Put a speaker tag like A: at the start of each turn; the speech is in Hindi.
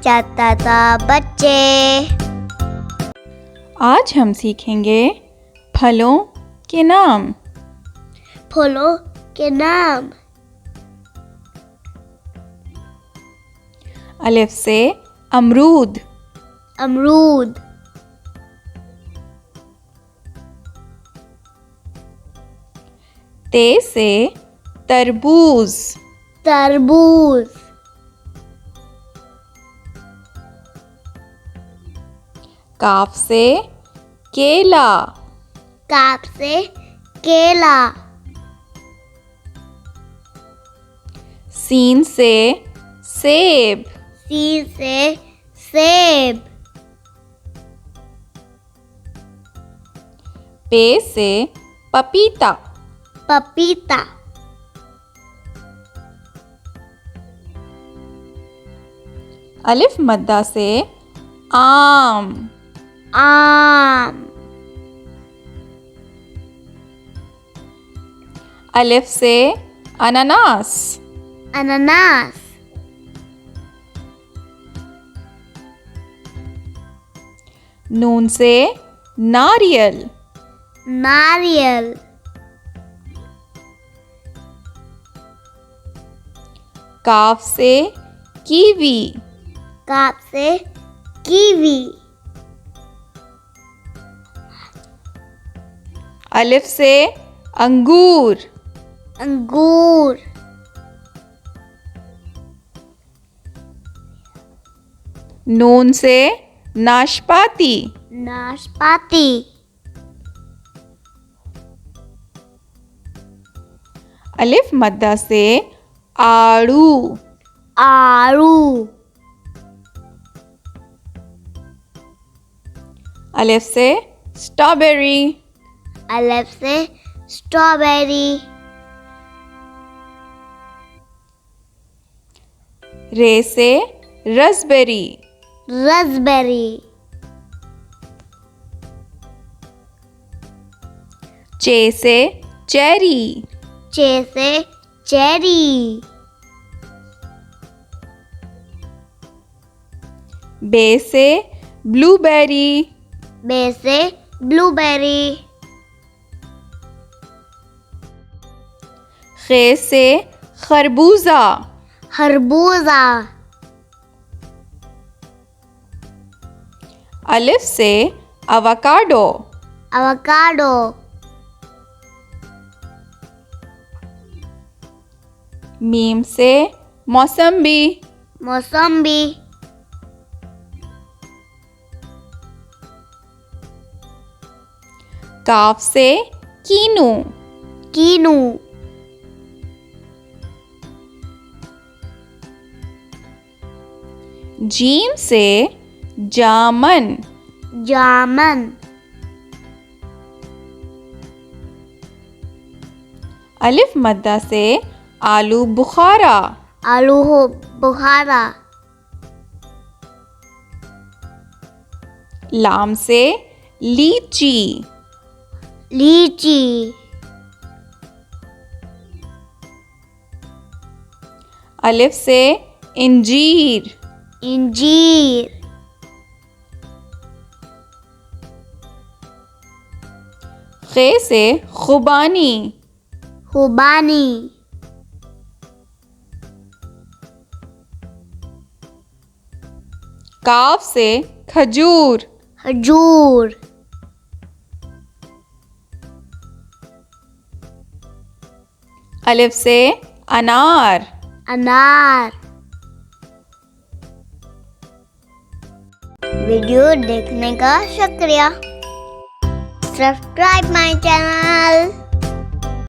A: चाहता था बच्चे।
B: आज हम सीखेंगे फलों के नाम।
A: फलों के नाम।
B: अलिफ से अमरूद।
A: अमरूद।
B: ते से तरबूज।
A: तरबूज।
B: काफ से केला।
A: काफ से केला।
B: सीन से सेब।
A: सीन से सेब।
B: पे से पपीता।
A: पपीता।
B: अलिफ मद्दा से आम।
A: आम।
B: अलिफ से अनानास।
A: अनानास।
B: नून से नारियल।
A: नारियल।
B: काफ से कीवी।
A: काफ से कीवी।
B: अलिफ से अंगूर।
A: अंगूर।
B: नून से नाशपाती।
A: नाशपाती।
B: अलिफ मद्दा से आड़ू।
A: आड़ू।
B: अलिफ से स्ट्रॉबेरी।
A: अलिफ से स्ट्रॉबेरी।
B: रे से रसबेरी।
A: रसबेरी।
B: चे से चेरी।
A: चे से चेरी।
B: बे से ब्लूबेरी।
A: बे से ब्लूबेरी।
B: खे से खरबूजा।
A: खरबूजा।
B: अलिफ से अवाकाडो।
A: अवाकाडो।
B: मीम से मौसम्बी।
A: मौसम्बी।
B: काफ से कीनू।
A: कीनू।
B: जीम से जामन।
A: जामन।
B: अलिफ मद्दा से आलू बुखारा।
A: आलू हो बुखारा।
B: लाम से लीची।
A: लीची।
B: अलिफ से इंजीर।
A: इंजीर।
B: खे से खुबानी।
A: खुबानी।
B: काफ से खजूर।
A: खजूर।
B: अलिफ से अनार।
A: अनार। वीडियो देखने का शुक्रिया। Subscribe my channel.